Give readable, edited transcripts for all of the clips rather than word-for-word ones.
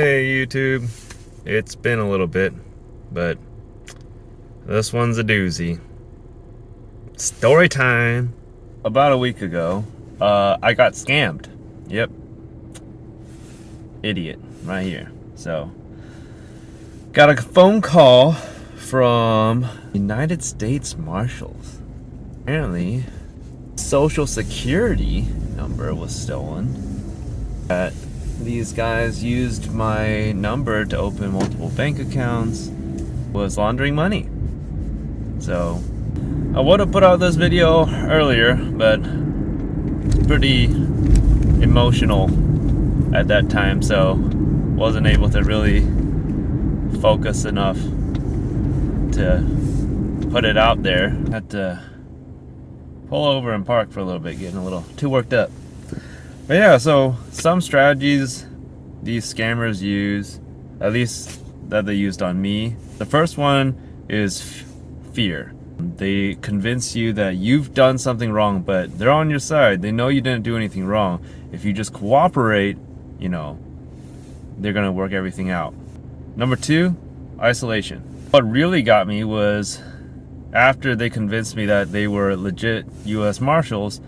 Hey YouTube, it's been a little bit, but this one's a doozy. Story time. About a week ago, I got scammed. Yep. Idiot, right here. So, got a phone call from United States Marshals. Apparently, Social Security number was stolen. These guys used my number to open multiple bank accounts, was laundering money. So I would have put out this video earlier, but it's pretty emotional at that time, so wasn't able to really focus enough to put it out there. Had to pull over and park for a little bit, getting a little too worked up. But yeah, so some strategies these scammers use, at least that they used on me. The first one is fear. They convince you that you've done something wrong, but they're on your side. They know you didn't do anything wrong. If you just cooperate, they're gonna work everything out. Number two, isolation. What really got me was after they convinced me that they were legit US Marshals,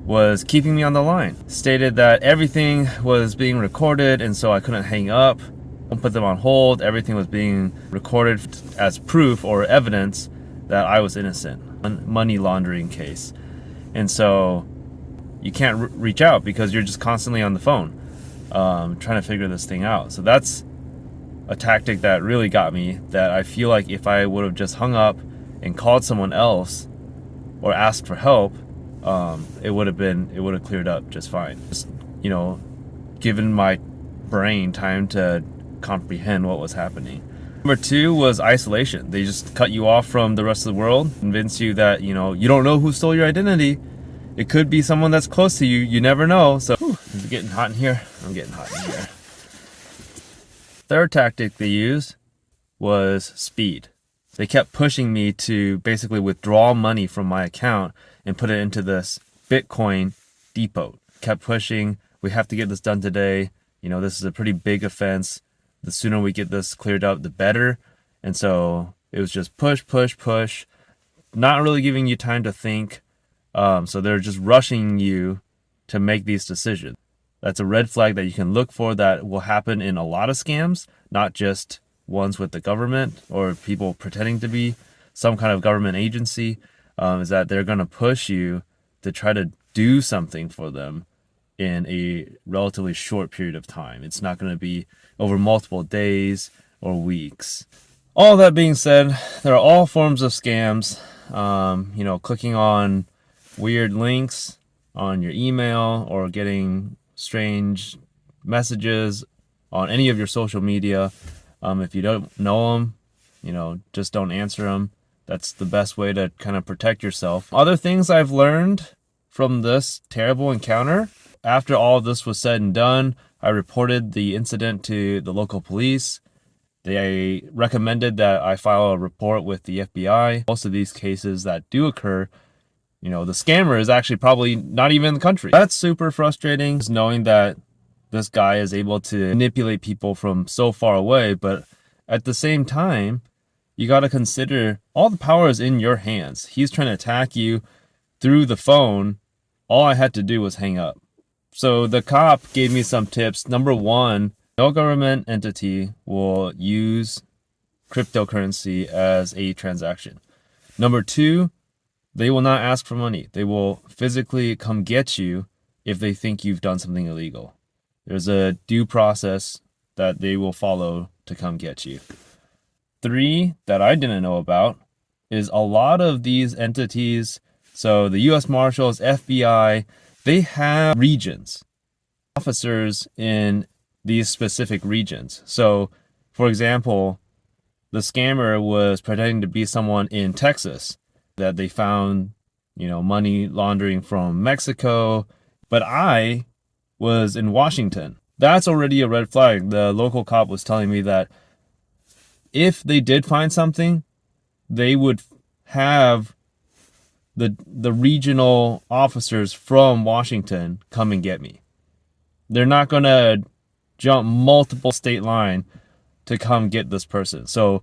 was keeping me on the line. Stated that everything was being recorded and so I couldn't hang up. Don't put them on hold. Everything was being recorded as proof or evidence that I was innocent. A money laundering case. And so you can't reach out because you're just constantly on the phone trying to figure this thing out. So that's a tactic that really got me, that I feel like if I would have just hung up and called someone else or asked for help, it would have cleared up just fine. Just, given my brain time to comprehend what was happening. Number two was isolation. They just cut you off from the rest of the world, convince you that, you don't know who stole your identity. It could be someone that's close to you. You never know. So, is it getting hot in here? I'm getting hot in here. Third tactic they used was speed. They kept pushing me to basically withdraw money from my account and put it into this Bitcoin depot. Kept pushing, we have to get this done today. This is a pretty big offense. The sooner we get this cleared up, the better. And so it was just push, not really giving you time to think. So they're just rushing you to make these decisions. That's a red flag that you can look for that will happen in a lot of scams, not just ones with the government or people pretending to be some kind of government agency. Is that they're going to push you to try to do something for them in a relatively short period of time. It's not going to be over multiple days or weeks. All that being said, there are all forms of scams. Clicking on weird links on your email or getting strange messages on any of your social media. If you don't know them, just don't answer them. That's the best way to kind of protect yourself. Other things I've learned from this terrible encounter, after all of this was said and done, I reported the incident to the local police. They recommended that I file a report with the FBI. Most of these cases that do occur, the scammer is actually probably not even in the country. That's super frustrating, knowing that this guy is able to manipulate people from so far away, but at the same time, you got to consider all the power is in your hands. He's trying to attack you through the phone. All I had to do was hang up. So the cop gave me some tips. Number one, no government entity will use cryptocurrency as a transaction. Number two, they will not ask for money. They will physically come get you if they think you've done something illegal. There's a due process that they will follow to come get you. Three, that I didn't know about, is a lot of these entities, so the US Marshals, FBI, they have regions, officers in these specific regions. So, for example, the scammer was pretending to be someone in Texas that they found, money laundering from Mexico, but I was in Washington. That's already a red flag. The local cop was telling me that if they did find something, they would have the regional officers from Washington come and get me. They're not going to jump multiple state line to come get this person. So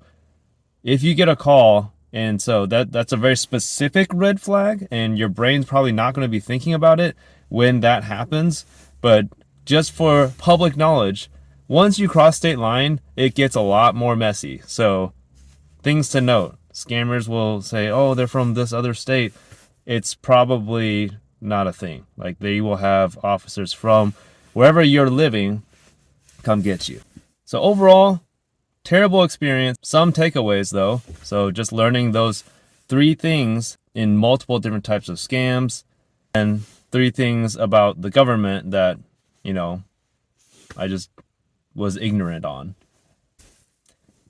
if you get a call, and so that's a very specific red flag, and your brain's probably not going to be thinking about it when that happens. But just for public knowledge, once you cross state line, it gets a lot more messy. So things to note: scammers will say, "Oh, they're from this other state." It's probably not a thing. Like, they will have officers from wherever you're living come get you. So overall, terrible experience. Some takeaways though. So just learning those 3 things in multiple different types of scams, and 3 things about the government that, I just was ignorant on.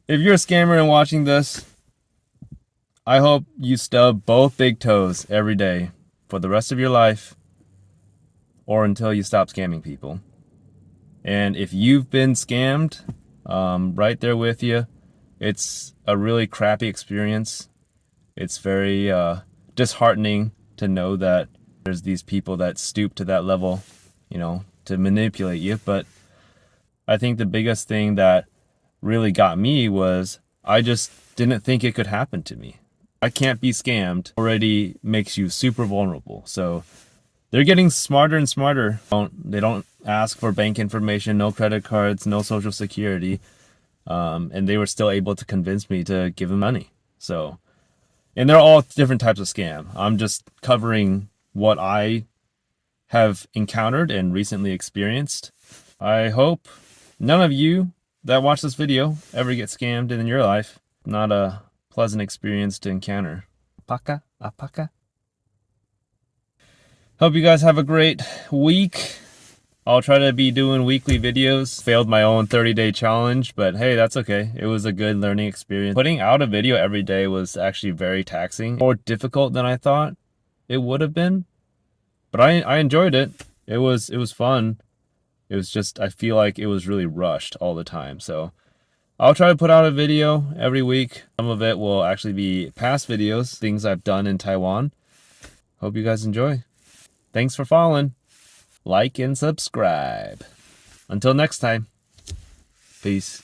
If you're a scammer and watching this, I hope you stub both big toes every day for the rest of your life, or until you stop scamming people. And if you've been scammed, right there with you. It's a really crappy experience. It's very disheartening to know that there's these people that stoop to that level, to manipulate you. But I think the biggest thing that really got me was I just didn't think it could happen to me. I can't be scammed already makes you super vulnerable. So they're getting smarter and smarter. They don't ask for bank information, no credit cards, no social security. And they were still able to convince me to give them money. So, and they're all different types of scam. I'm just covering what I have encountered and recently experienced. I hope none of you that watch this video ever get scammed in your life. Not a pleasant experience to encounter. Apaka. Hope you guys have a great week. I'll try to be doing weekly videos. Failed my own 30-day challenge, but hey, that's okay. It was a good learning experience. Putting out a video every day was actually very taxing, more difficult than I thought it would have been. But I enjoyed it. It was fun. It was just, I feel like it was really rushed all the time. So I'll try to put out a video every week. Some of it will actually be past videos, things I've done in Taiwan. Hope you guys enjoy. Thanks for following. Like and subscribe. Until next time. Peace.